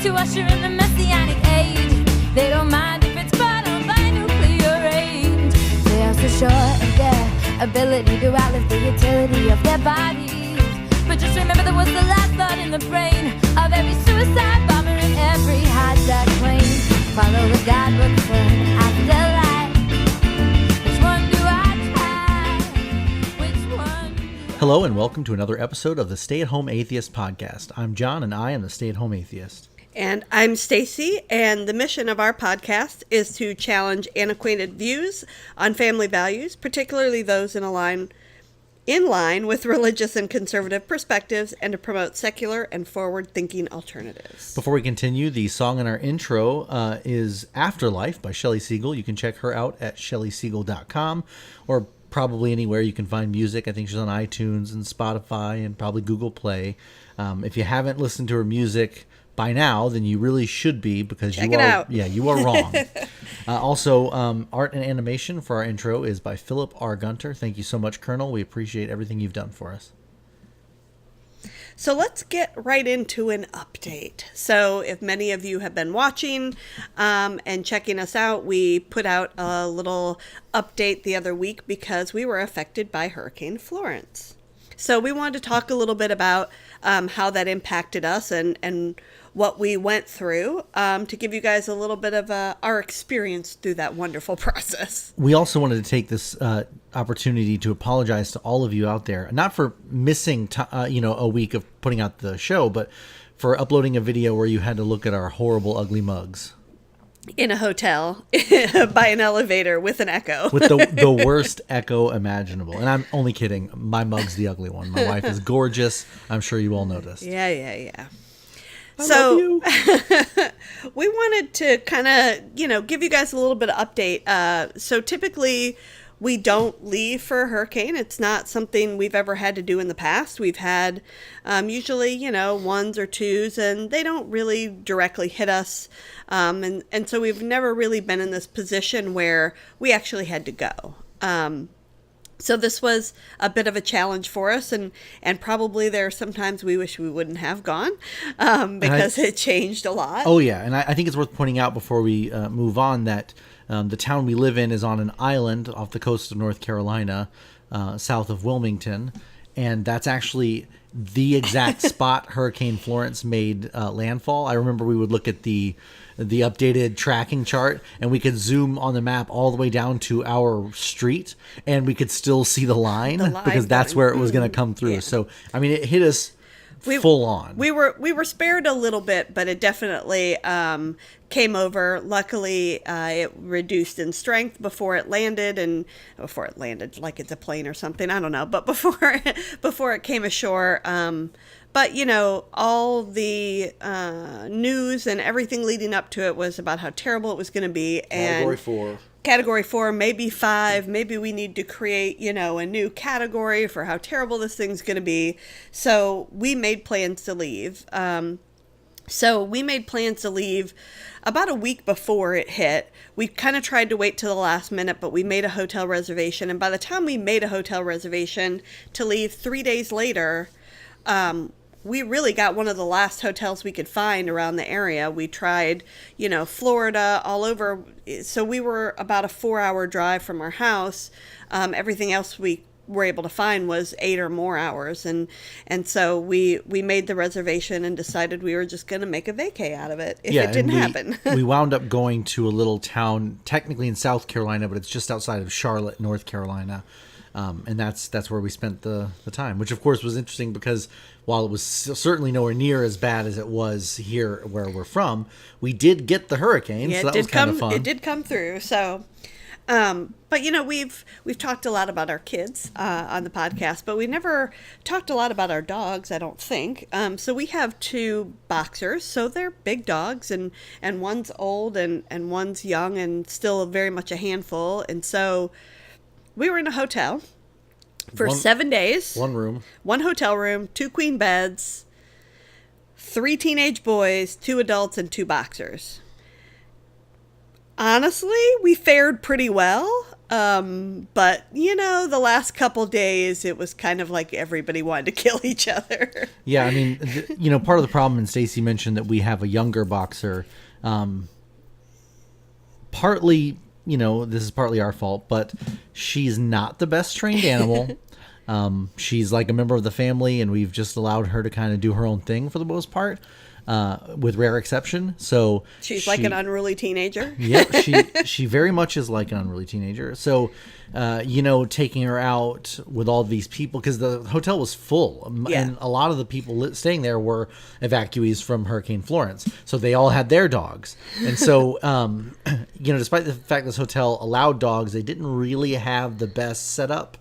to usher in the messianic age. They don't mind if it's brought on by nuclear age. They are so sure of their ability to outlive the utility of their bodies. But just remember that was the last thought in the brain of every suicide bomber and every hijack plane. Follow the guidebook for an afterlife. Which one do I try? Which one do I... Hello and welcome to another episode of the Stay-at-Home Atheist podcast. I'm Jon and I am the Stay-at-Home Atheist. And I'm Stacey, and the mission of our podcast is to challenge antiquated views on family values, particularly those in line with religious and conservative perspectives, and to promote secular and forward-thinking alternatives. Before we continue, the song in our intro is Afterlife by Shelley Siegel. You can check her out at shelleysiegel.com or probably anywhere you can find music. I think she's on iTunes and Spotify and probably Google Play. If you haven't listened to her music by now, then you really should be, because Check it out. Yeah, you are wrong. Also, art and animation for our intro is by Phillip R. Gunter. Thank you so much, Colonel. We appreciate everything you've done for us. So let's get right into an update. So if many of you have been watching and checking us out, we put out a little update the other week because we were affected by Hurricane Florence. So we wanted to talk a little bit about how that impacted us and what we went through to give you guys a little bit of our experience through that wonderful process. We also wanted to take this opportunity to apologize to all of you out there, not for missing a week of putting out the show, but for uploading a video where you had to look at our horrible, ugly mugs. In a hotel, by an elevator with an echo. With the worst echo imaginable. And I'm only kidding. My mug's the ugly one. My wife is gorgeous. I'm sure you all noticed. Yeah. I love you. We wanted to kind of, give you guys a little bit of update. So typically we don't leave for a hurricane. It's not something we've ever had to do in the past. We've had usually, ones or twos, and they don't really directly hit us. And so we've never really been in this position where we actually had to go. So this was a bit of a challenge for us, and probably there are some times we wish we wouldn't have gone because it changed a lot. Oh, yeah. And I think it's worth pointing out before we move on that the town we live in is on an island off the coast of North Carolina, south of Wilmington. And that's actually the exact spot Hurricane Florence made landfall. I remember we would look at the updated tracking chart, and we could zoom on the map all the way down to our street, and we could still see the line because that's where it was going to come through. Yeah. So, I mean, it hit us full on. We were spared a little bit, but it definitely came over. Luckily, it reduced in strength before it landed, like it's a plane or something. I don't know, but before it came ashore. But, all the news and everything leading up to it was about how terrible it was going to be. Category 4, maybe 5. Maybe we need to create, a new category for how terrible this thing's going to be. So we made plans to leave. About a week before it hit. We kind of tried to wait till the last minute, but we made a hotel reservation. And by the time we made a hotel reservation to leave 3 days later, we really got one of the last hotels we could find around the area. We tried, Florida, all over. So we were about a 4-hour drive from our house. Everything else we were able to find was 8 or more hours. And so we made the reservation and decided we were just going to make a vacay out of it if it didn't happen. We wound up going to a little town, technically in South Carolina, but it's just outside of Charlotte, North Carolina. And that's where we spent the time, which of course was interesting because while it was certainly nowhere near as bad as it was here where we're from, we did get the hurricane, so that was kind of fun. It did come through, so... but we've talked a lot about our kids on the podcast, but we never talked a lot about our dogs, I don't think. So we have 2 boxers, so they're big dogs, and one's old and one's young and still very much a handful. And so we were in a hotel for 7 days. 1 room. 1 hotel room, 2 queen beds, 3 teenage boys, 2 adults, and 2 boxers. Honestly, we fared pretty well. But, the last couple days, it was kind of like everybody wanted to kill each other. Yeah, I mean, part of the problem, and Stacey mentioned that we have a younger boxer. Partly, this is partly our fault, but she's not the best trained animal. She's like a member of the family, and we've just allowed her to kind of do her own thing for the most part. With rare exception. So she's like an unruly teenager. Yep, she very much is like an unruly teenager. So, taking her out with all these people, because the hotel was full, and a lot of the people staying there were evacuees from Hurricane Florence. So they all had their dogs. And so, despite the fact this hotel allowed dogs, they didn't really have the best setup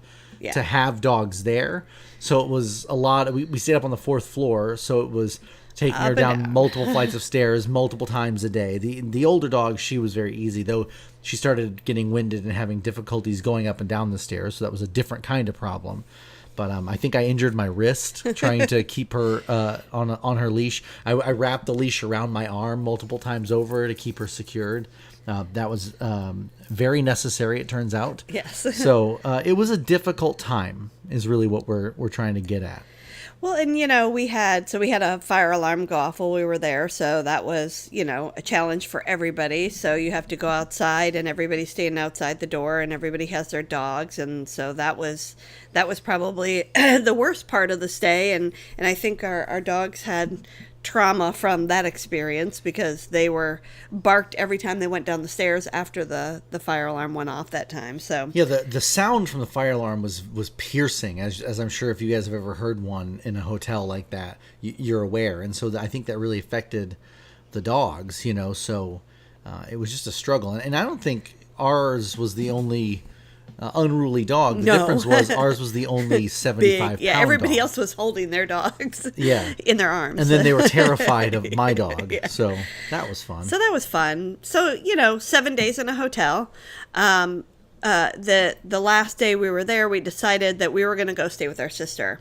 to have dogs there. So it was a lot. We stayed up on the 4th floor, so it was taking her down multiple flights of stairs multiple times a day. The older dog, she was very easy, though she started getting winded and having difficulties going up and down the stairs, so that was a different kind of problem. But I think I injured my wrist trying to keep her on her leash. I wrapped the leash around my arm multiple times over to keep her secured. That was very necessary, it turns out. Yes. So it was a difficult time, is really what we're trying to get at. Well, and we had a fire alarm go off while we were there, so that was, a challenge for everybody. So you have to go outside, and everybody's standing outside the door, and everybody has their dogs, and so that was probably the worst part of the stay, and I think our dogs had trauma from that experience because they were barked every time they went down the stairs after the fire alarm went off that time. So yeah, the sound from the fire alarm was piercing, as I'm sure if you guys have ever heard one in a hotel like that, you're aware. And so I think that really affected the dogs, so it was just a struggle. And I don't think ours was the only unruly dog. The difference was ours was the only 75-pound everybody dog. else was holding their dogs in their arms. And then they were terrified of my dog. So that was fun. So 7 days in a hotel. The last day we were there, we decided that we were going to go stay with our sister.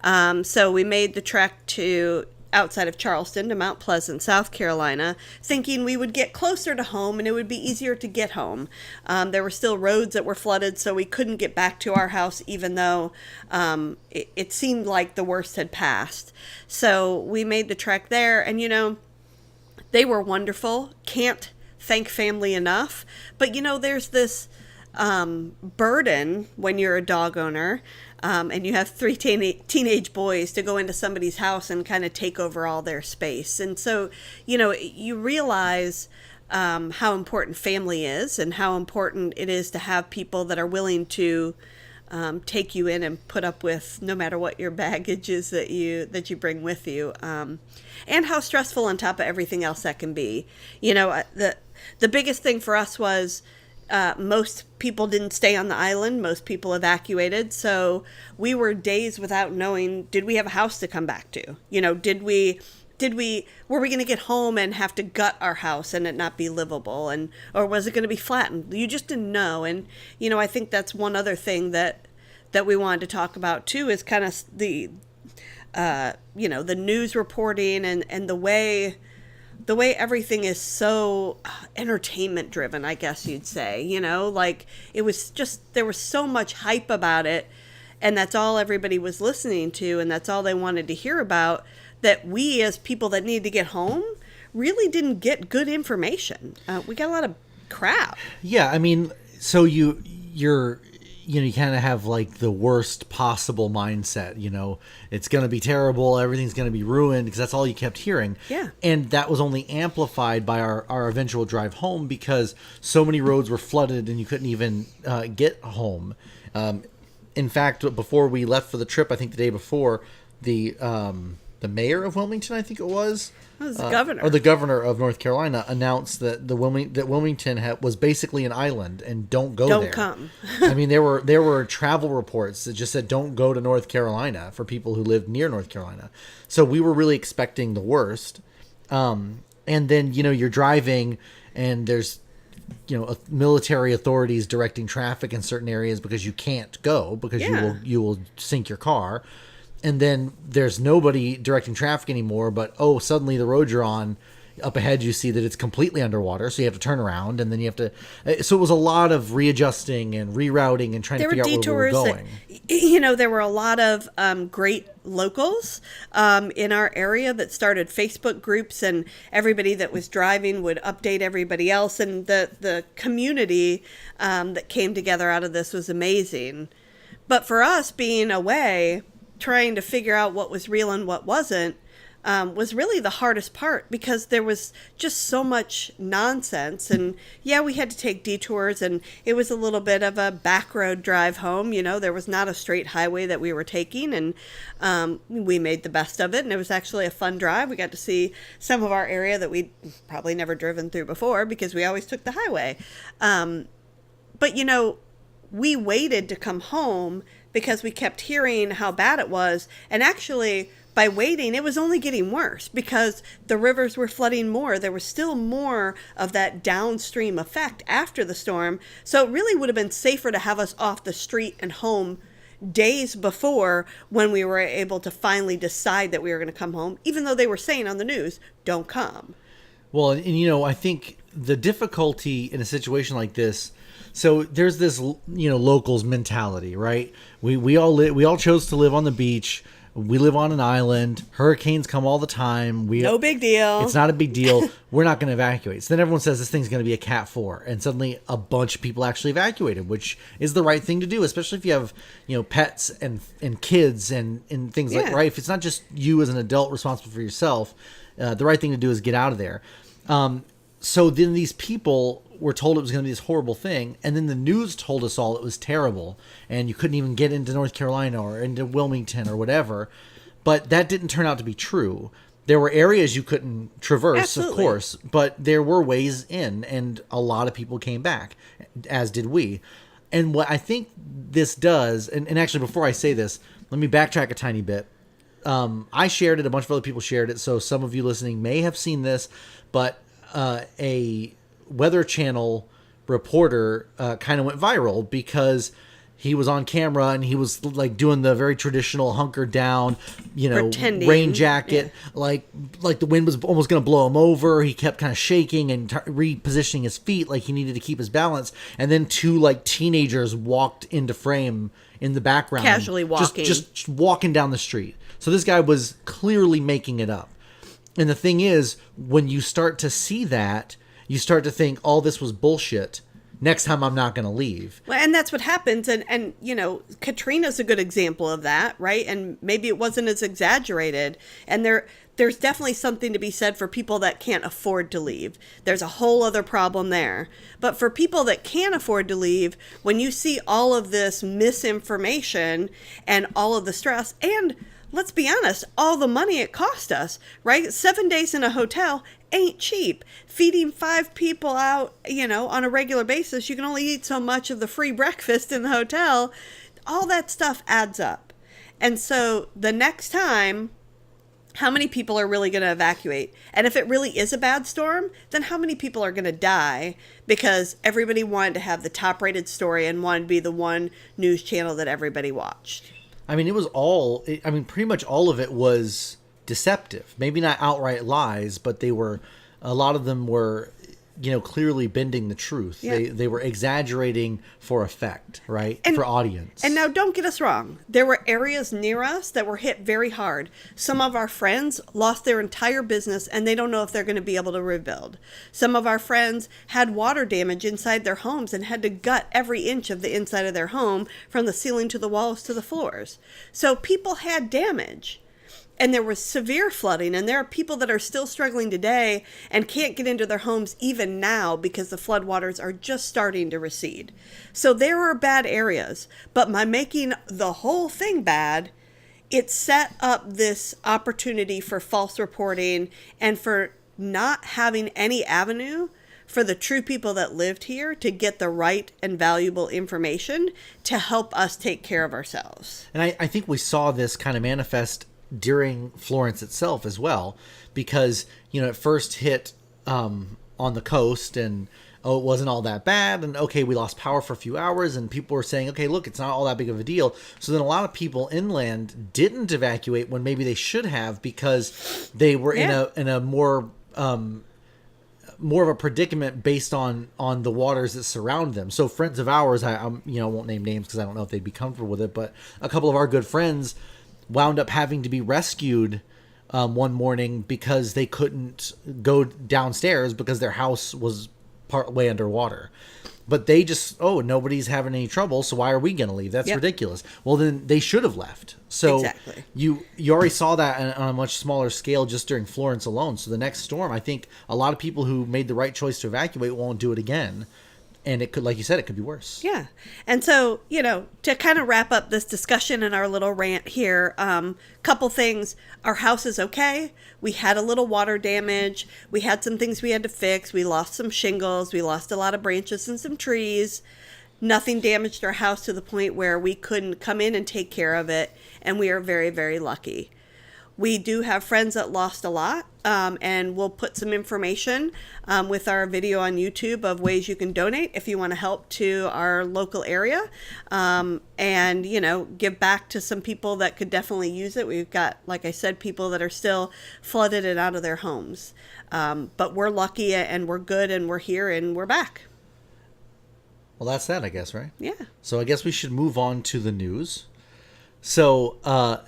So we made the trek to outside of Charleston to Mount Pleasant, South Carolina, thinking we would get closer to home and it would be easier to get home. There were still roads that were flooded, so we couldn't get back to our house, even though it seemed like the worst had passed. So we made the trek there, and they were wonderful. Can't thank family enough. But there's this burden when you're a dog owner. And you have 3 teenage boys to go into somebody's house and kind of take over all their space. And so, you realize how important family is and how important it is to have people that are willing to take you in and put up with no matter what your baggage is that you bring with you. And how stressful on top of everything else that can be. The biggest thing for us was most people didn't stay on the island. Most people evacuated. So we were days without knowing, did we have a house to come back to? Were we going to get home and have to gut our house and it not be livable? Or was it going to be flattened? You just didn't know. And, I think that's one other thing that we wanted to talk about too, is kind of the news reporting and the way everything is so entertainment driven, I guess you'd say, it was just, there was so much hype about it, and that's all everybody was listening to, and that's all they wanted to hear about, that we as people that needed to get home really didn't get good information. We got a lot of crap. Yeah, I mean, so you're you kind of have like the worst possible mindset, it's going to be terrible. Everything's going to be ruined, because that's all you kept hearing. Yeah. And that was only amplified by our eventual drive home, because so many roads were flooded and you couldn't even get home. In fact, before we left for the trip, I think the day before, the mayor of Wilmington, I think it was. It was the governor. Or the governor of North Carolina announced that Wilmington was basically an island and don't go there. Don't come. I mean, there were travel reports that just said don't go to North Carolina for people who lived near North Carolina. So we were really expecting the worst. And then, you're driving and there's, military authorities directing traffic in certain areas because you can't go because you will sink your car. And then there's nobody directing traffic anymore, but suddenly the road you're on up ahead you see that it's completely underwater, so you have to turn around, and then you have to so it was a lot of readjusting and rerouting and trying to figure out where we were going. There were a lot of great locals in our area that started Facebook groups, and everybody that was driving would update everybody else, and the community that came together out of this was amazing. But for us, being away, trying to figure out what was real and what wasn't, was really the hardest part, because there was just so much nonsense. And yeah, we had to take detours, and it was a little bit of a back road drive home. There was not a straight highway that we were taking, and we made the best of it. And it was actually a fun drive. We got to see some of our area that we'd probably never driven through before, because we always took the highway. But we waited to come home because we kept hearing how bad it was. And actually, by waiting, it was only getting worse, because the rivers were flooding more. There was still more of that downstream effect after the storm. So it really would have been safer to have us off the street and home days before, when we were able to finally decide that we were going to come home, even though they were saying on the news, don't come. Well, and I think the difficulty in a situation like this, so there's this, locals mentality, right? We all chose to live on the beach. We live on an island. Hurricanes come all the time. No big deal. It's not a big deal. We're not going to evacuate. So then everyone says this thing's going to be a Cat 4. And suddenly a bunch of people actually evacuated, which is the right thing to do, especially if you have, pets and kids and things like, right? If it's not just you as an adult responsible for yourself, the right thing to do is get out of there. So then these people were told it was going to be this horrible thing, and then the news told us all it was terrible, and you couldn't even get into North Carolina or into Wilmington or whatever. But that didn't turn out to be true. There were areas you couldn't traverse, Absolutely. Of course, but there were ways in, and a lot of people came back, as did we. And what I think this does, and actually before I say this, let me backtrack a tiny bit. I shared it, a bunch of other people shared it, so some of you listening may have seen this, but a Weather Channel reporter kind of went viral because he was on camera and he was like doing the very traditional hunker down, pretending. Rain jacket, like the wind was almost going to blow him over. He kept kind of shaking and repositioning his feet like he needed to keep his balance. And then two teenagers walked into frame in the background, casually walking, just walking down the street. So this guy was clearly making it up. And the thing is, when you start to see that, you start to think all this was bullshit. Next time I'm not going to leave. Well, and that's what happens. And Katrina's a good example of that, right? And maybe it wasn't as exaggerated. And there's definitely something to be said for people that can't afford to leave. There's a whole other problem there. But for people that can afford to leave, when you see all of this misinformation and all of the stress, and let's be honest, all the money it cost us, right? 7 days in a hotel ain't cheap. Feeding 5 people out, on a regular basis, you can only eat so much of the free breakfast in the hotel. All that stuff adds up. And so the next time, how many people are really going to evacuate? And if it really is a bad storm, then how many people are going to die because everybody wanted to have the top-rated story and wanted to be the one news channel that everybody watched? I mean, pretty much all of it was deceptive. Maybe not outright lies, but a lot of them were, clearly bending the truth. Yeah. They were exaggerating for effect, right? For audience. And now don't get us wrong. There were areas near us that were hit very hard. Some of our friends lost their entire business and they don't know if they're going to be able to rebuild. Some of our friends had water damage inside their homes and had to gut every inch of the inside of their home, from the ceiling to the walls to the floors. So people had damage. And there was severe flooding, and there are people that are still struggling today and can't get into their homes even now because the floodwaters are just starting to recede. So there are bad areas, but by making the whole thing bad, it set up this opportunity for false reporting and for not having any avenue for the true people that lived here to get the right and valuable information to help us take care of ourselves. And I think we saw this kind of manifest during Florence itself as well, because it first hit on the coast, and it wasn't all that bad, and okay, we lost power for a few hours, and people were saying, okay, look, it's not all that big of a deal. So then a lot of people inland didn't evacuate when maybe they should have, because they were in a more more of a predicament based on the waters that surround them. So friends of ours, I won't name names because I don't know if they'd be comfortable with it, but a couple of our good friends wound up having to be rescued one morning because they couldn't go downstairs because their house was part way underwater. But they just, nobody's having any trouble, so why are we going to leave? That's ridiculous. Well, then they should have left. So exactly. You already saw that on a much smaller scale just during Florence alone. So the next storm, I think a lot of people who made the right choice to evacuate won't do it again. And it could, like you said, it could be worse. Yeah. And so, to kind of wrap up this discussion and our little rant here, couple things. Our house is okay. We had a little water damage. We had some things we had to fix. We lost some shingles. We lost a lot of branches and some trees. Nothing damaged our house to the point where we couldn't come in and take care of it. And we are very, very lucky. We do have friends that lost a lot, and we'll put some information with our video on YouTube of ways you can donate if you want to help to our local area, and, give back to some people that could definitely use it. We've got, like I said, people that are still flooded and out of their homes, but we're lucky and we're good and we're here and we're back. Well, that's that, I guess, right? Yeah. So I guess we should move on to the news. So,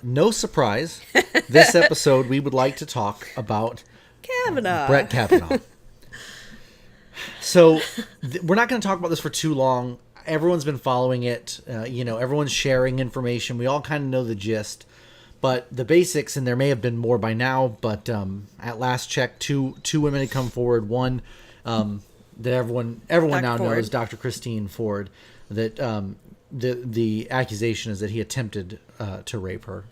no surprise, this episode we would like to talk about Kavanaugh. Brett Kavanaugh. So, we're not going to talk about this for too long. Everyone's been following it. Everyone's sharing information. We all kind of know the gist. But the basics, and there may have been more by now, but at last check, two women had come forward. One that everyone now knows, Dr. Christine Ford, that the accusation is that he attempted to rape her.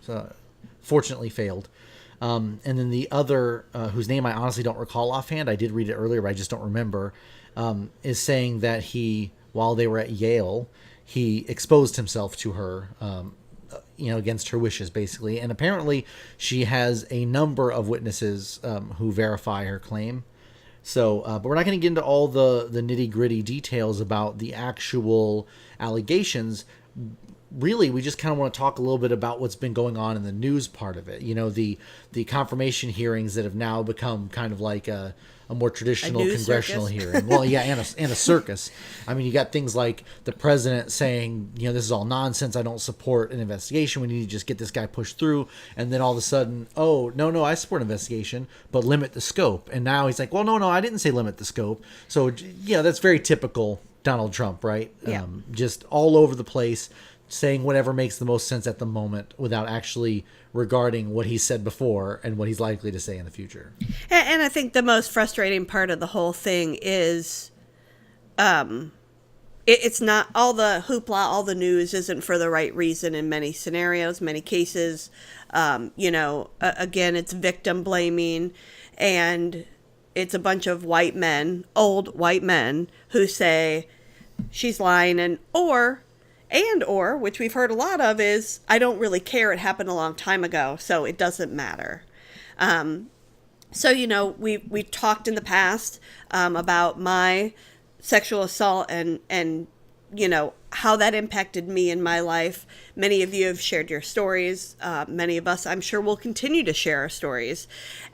Fortunately failed. And then the other, whose name I honestly don't recall offhand, I did read it earlier, but I just don't remember, is saying that while they were at Yale, he exposed himself to her, against her wishes, basically. And apparently she has a number of witnesses who verify her claim. So, but we're not going to get into all the nitty-gritty details about the actual allegations. Really, we just kind of want to talk a little bit about what's been going on in the news part of it. The confirmation hearings that have now become kind of like a more traditional congressional hearing. Well, yeah, and a circus. I mean, you got things like the president saying, this is all nonsense. I don't support an investigation. We need to just get this guy pushed through. And then all of a sudden, no, I support an investigation, but limit the scope. And now he's like, well, no, I didn't say limit the scope. So, that's very typical Donald Trump, right? Yeah. Just all over the place, saying whatever makes the most sense at the moment without actually regarding what he said before and what he's likely to say in the future. And I think the most frustrating part of the whole thing is it's not all the hoopla, all the news isn't for the right reason in many scenarios, many cases. Again, it's victim blaming, and it's a bunch of white men, old white men, who say she's lying, or, which we've heard a lot of, is, I don't really care. It happened a long time ago, so it doesn't matter. We've talked in the past about my sexual assault and how that impacted me in my life. Many of you have shared your stories. Many of us, I'm sure, will continue to share our stories.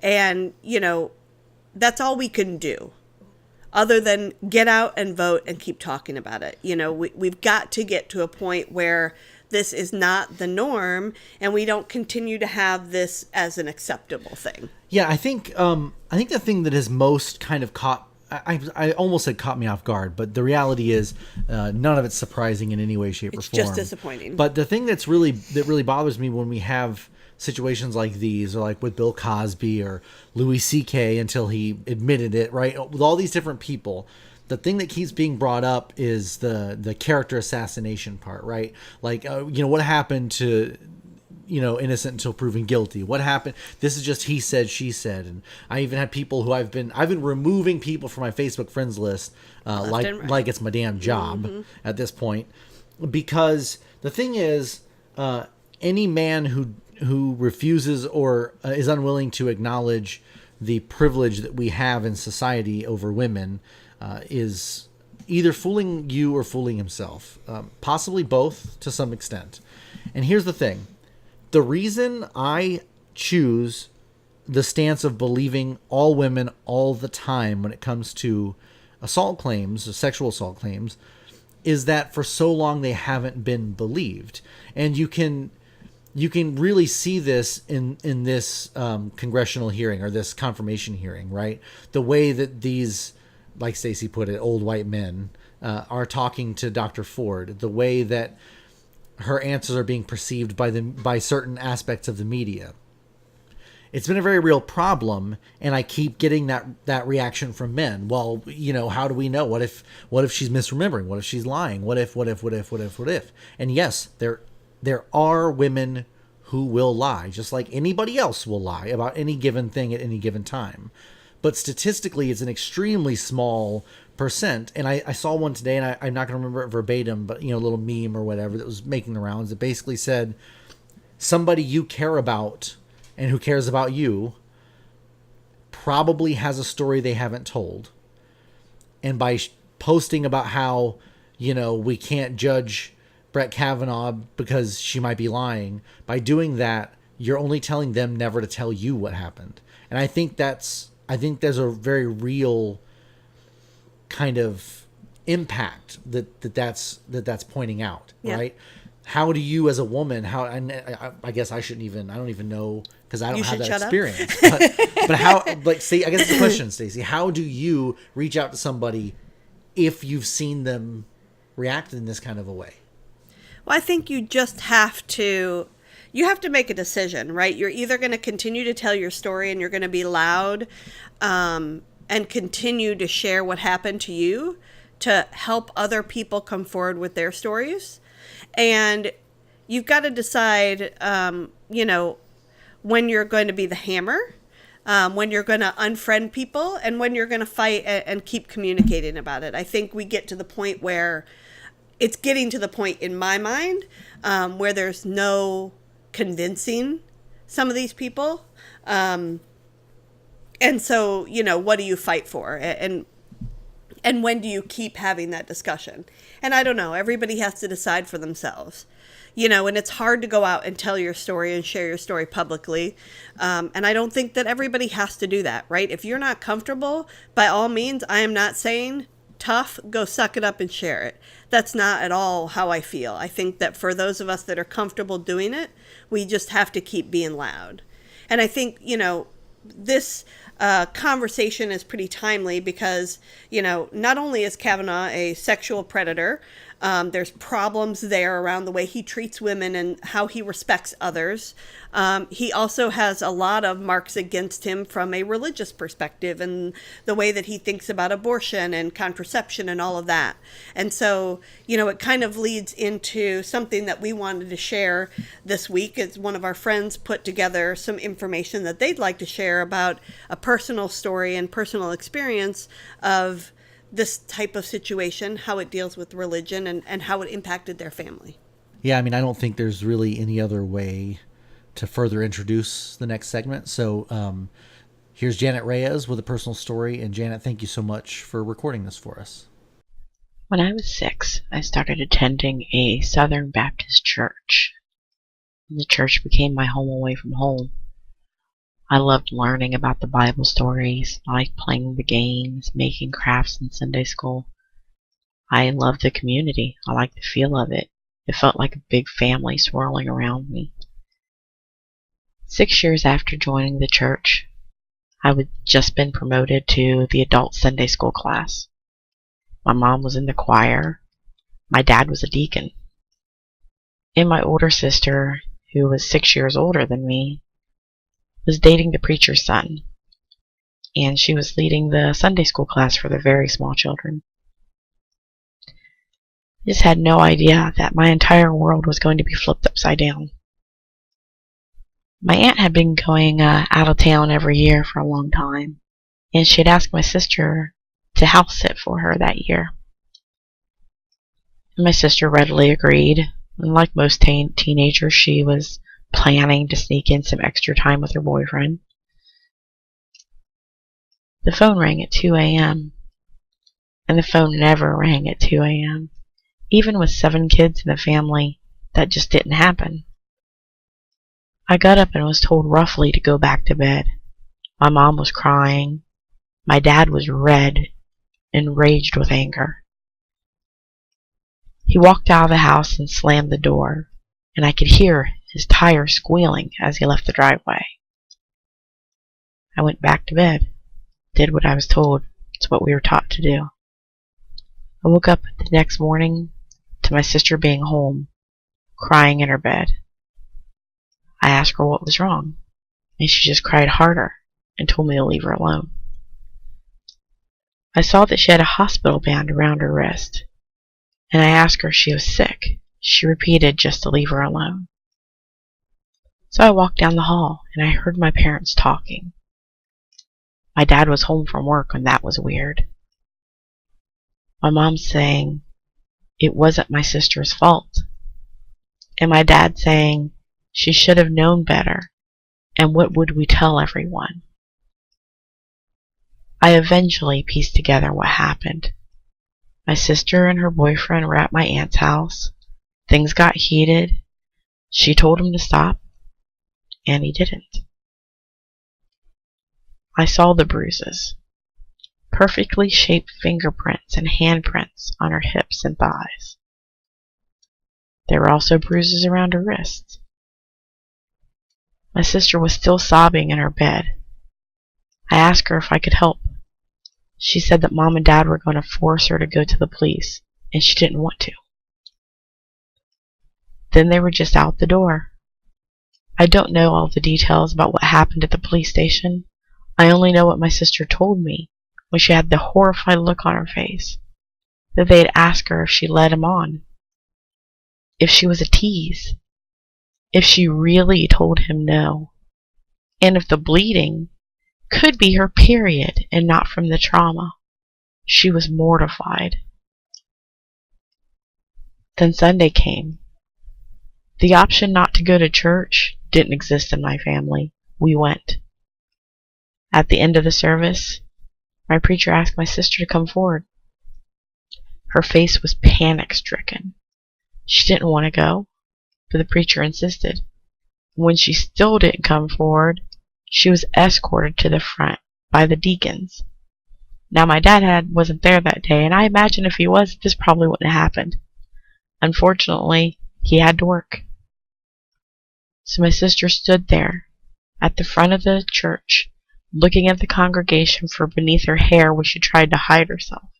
And, that's all we can do, other than get out and vote and keep talking about it. We've got to get to a point where this is not the norm and we don't continue to have this as an acceptable thing. Yeah, I think the thing that has most kind of I almost said caught me off guard, but the reality is none of it's surprising in any way, shape, or form. It's just disappointing. But the thing that really bothers me when we have situations like these, or like with Bill Cosby or Louis C.K. until he admitted it, right? With all these different people, the thing that keeps being brought up is the character assassination part, right? Like, what happened to, innocent until proven guilty? What happened? This is just he said, she said. And I even had people who I've been removing people from my Facebook friends list, like it's my damn job at this point, because the thing is, any man who refuses or is unwilling to acknowledge the privilege that we have in society over women is either fooling you or fooling himself, possibly both to some extent. And here's the thing. The reason I choose the stance of believing all women all the time when it comes to assault claims, sexual assault claims, is that for so long they haven't been believed. And you can really see this in this congressional hearing, or this confirmation hearing, right? The way that these, like Stacey put it, old white men are talking to Dr. Ford, the way that her answers are being perceived by certain aspects of the media. It's been a very real problem, and I keep getting that reaction from men. Well, how do we know? What if she's misremembering? What if she's lying? What if? And yes, there are women who will lie, just like anybody else will lie about any given thing at any given time. But statistically, it's an extremely small percent. And I saw one today, and I'm not going to remember it verbatim, but a little meme or whatever that was making the rounds. It basically said, somebody you care about and who cares about you probably has a story they haven't told. And by posting about how, we can't judge Brett Kavanaugh because she might be lying, by doing that, you're only telling them never to tell you what happened. And I think there's a very real kind of impact that's pointing out, yeah. Right? How do you, as a woman, I guess I don't even know, because I don't have that experience. But how, I guess it's a question, Stacey. How do you reach out to somebody if you've seen them react in this kind of a way? Well, I think you just have to make a decision, right? You're either going to continue to tell your story and you're going to be loud and continue to share what happened to you to help other people come forward with their stories. And you've got to decide, when you're going to be the hammer, when you're going to unfriend people, and when you're going to fight and keep communicating about it. I think we get to the point where it's getting to the point in my mind where there's no convincing some of these people. And so, what do you fight for? And when do you keep having that discussion? And I don't know. Everybody has to decide for themselves. And it's hard to go out and tell your story and share your story publicly. And I don't think that everybody has to do that, right? If you're not comfortable, by all means, I am not saying tough, go suck it up and share it. That's not at all how I feel. I think that for those of us that are comfortable doing it, we just have to keep being loud. And I think, this conversation is pretty timely because, not only is Kavanaugh a sexual predator, there's problems there around the way he treats women and how he respects others. He also has a lot of marks against him from a religious perspective and the way that he thinks about abortion and contraception and all of that. And so, it kind of leads into something that we wanted to share this week. As one of our friends put together some information that they'd like to share about a personal story and personal experience of this type of situation, how it deals with religion and how it impacted their family. Yeah, I don't think there's really any other way to further introduce the next segment. So here's Janet Reyes with a personal story. And Janet, thank you so much for recording this for us. When I was 6, I started attending a Southern Baptist church. The church became my home away from home. I loved learning about the Bible stories. I liked playing the games, making crafts in Sunday school. I loved the community. I liked the feel of it. It felt like a big family swirling around me. 6 years after joining the church, I had just been promoted to the adult Sunday school class. My mom was in the choir. My dad was a deacon. And my older sister, who was 6 years older than me, was dating the preacher's son, and she was leading the Sunday school class for the very small children. I just had no idea that my entire world was going to be flipped upside down. My aunt had been going out of town every year for a long time, and she had asked my sister to house sit for her that year. And my sister readily agreed, and like most teenagers, she was planning to sneak in some extra time with her boyfriend. The phone rang at 2 a.m. And the phone never rang at 2 a.m. Even with 7 kids in the family, that just didn't happen. I got up and was told roughly to go back to bed. My mom was crying. My dad was red, enraged with anger. He walked out of the house and slammed the door, and I could hear his tire squealing as he left the driveway. I went back to bed, did what I was told. It's what we were taught to do. I woke up the next morning to my sister being home, crying in her bed. I asked her what was wrong, and she just cried harder and told me to leave her alone. I saw that she had a hospital band around her wrist, and I asked her if she was sick. She repeated just to leave her alone. So I walked down the hall, and I heard my parents talking. My dad was home from work, and that was weird. My mom saying it wasn't my sister's fault, and my dad saying she should have known better, and what would we tell everyone? I eventually pieced together what happened. My sister and her boyfriend were at my aunt's house. Things got heated. She told him to stop, and he didn't. I saw the bruises. Perfectly shaped fingerprints and handprints on her hips and thighs. There were also bruises around her wrists. My sister was still sobbing in her bed. I asked her if I could help. She said that Mom and Dad were going to force her to go to the police, and she didn't want to. Then they were just out the door. I don't know all the details about what happened at the police station. I only know what my sister told me when she had the horrified look on her face, that they had asked her if she led him on, if she was a tease, if she really told him no, and if the bleeding could be her period and not from the trauma. She was mortified. Then Sunday came. The option not to go to church didn't exist in my family. We went. At the end of the service, my preacher asked my sister to come forward. Her face was panic-stricken. She didn't want to go, but the preacher insisted. When she still didn't come forward, she was escorted to the front by the deacons. Now my dad wasn't there that day, and I imagine if he was, this probably wouldn't have happened. Unfortunately, he had to work. So my sister stood there at the front of the church, looking at the congregation for beneath her hair where she tried to hide herself.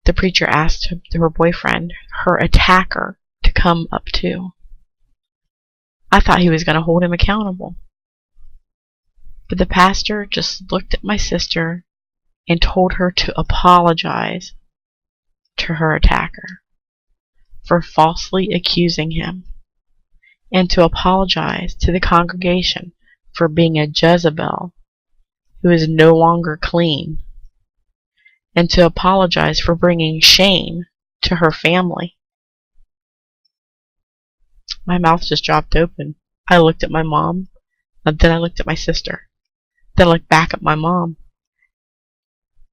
The preacher asked her boyfriend, her attacker, to come up too. I thought he was going to hold him accountable. But the pastor just looked at my sister and told her to apologize to her attacker for falsely accusing him, and to apologize to the congregation for being a Jezebel who is no longer clean, and to apologize for bringing shame to her family. My mouth just dropped open. I looked at my mom, and then I looked at my sister. Then I looked back at my mom.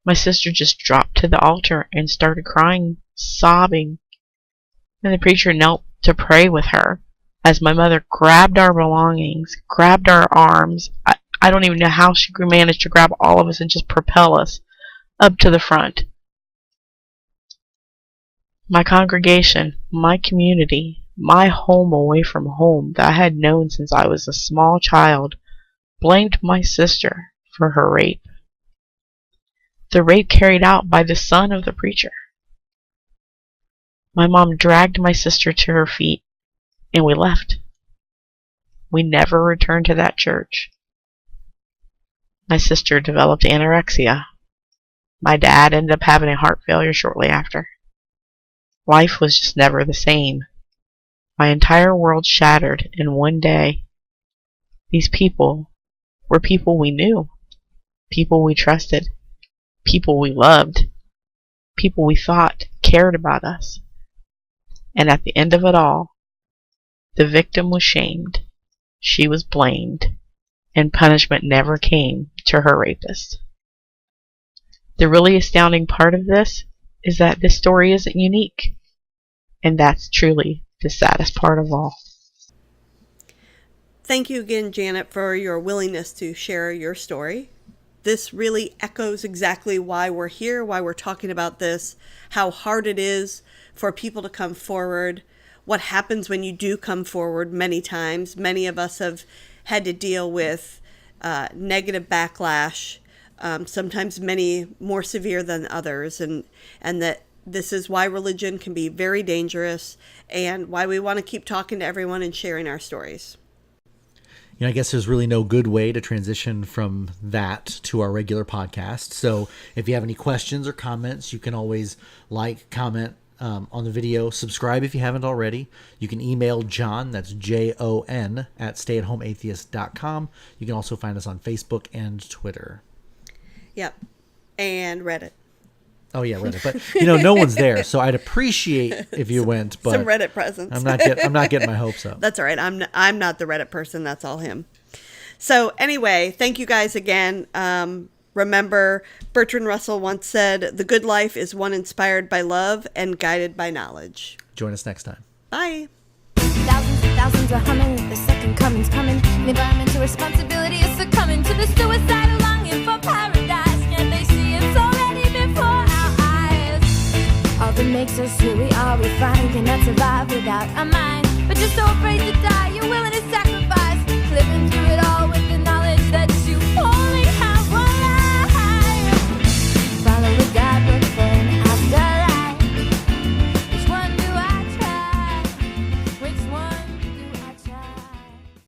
My sister just dropped to the altar and started crying, sobbing. And the preacher knelt to pray with her as my mother grabbed our belongings, grabbed our arms. I don't even know how she managed to grab all of us and just propel us up to the front. My congregation, my community, my home away from home that I had known since I was a small child, blamed my sister for her rape. The rape carried out by the son of the preacher. My mom dragged my sister to her feet, and we left. We never returned to that church. My sister developed anorexia. My dad ended up having a heart failure shortly after. Life was just never the same. My entire world shattered in one day. These people were people we knew, people we trusted, people we loved, people we thought cared about us. And at the end of it all, the victim was shamed, she was blamed, and punishment never came to her rapist. The really astounding part of this is that this story isn't unique, and that's truly the saddest part of all. Thank you again, Janet, for your willingness to share your story. This really echoes exactly why we're here, why we're talking about this, how hard it is for people to come forward, what happens when you do come forward many times. Many of us have had to deal with negative backlash, sometimes many more severe than others, and that this is why religion can be very dangerous and why we want to keep talking to everyone and sharing our stories. You know, I guess there's really no good way to transition from that to our regular podcast. So if you have any questions or comments, you can always comment on the video, subscribe if you haven't already. You can email Jon, that's Jon, at stayathomeatheist.com. You can also find us on Facebook and Twitter. Yep. And Reddit. Oh yeah, Reddit. But no one's there, so I'd appreciate if you went. But some Reddit presence. I'm not getting my hopes up. That's all right. I'm not the Reddit person. That's all him. So anyway, thank you guys again. Remember, Bertrand Russell once said, "The good life is one inspired by love and guided by knowledge." Join us next time. Bye. Thousands and thousands are humming, the second coming's coming. The environmental responsibility is succumbing to the suicidal longing for paradise. Can't they see it's already before our eyes? All that makes us who we are, we find, cannot survive without a mind. But you're so afraid to die, you're willing to sacrifice, living through it all with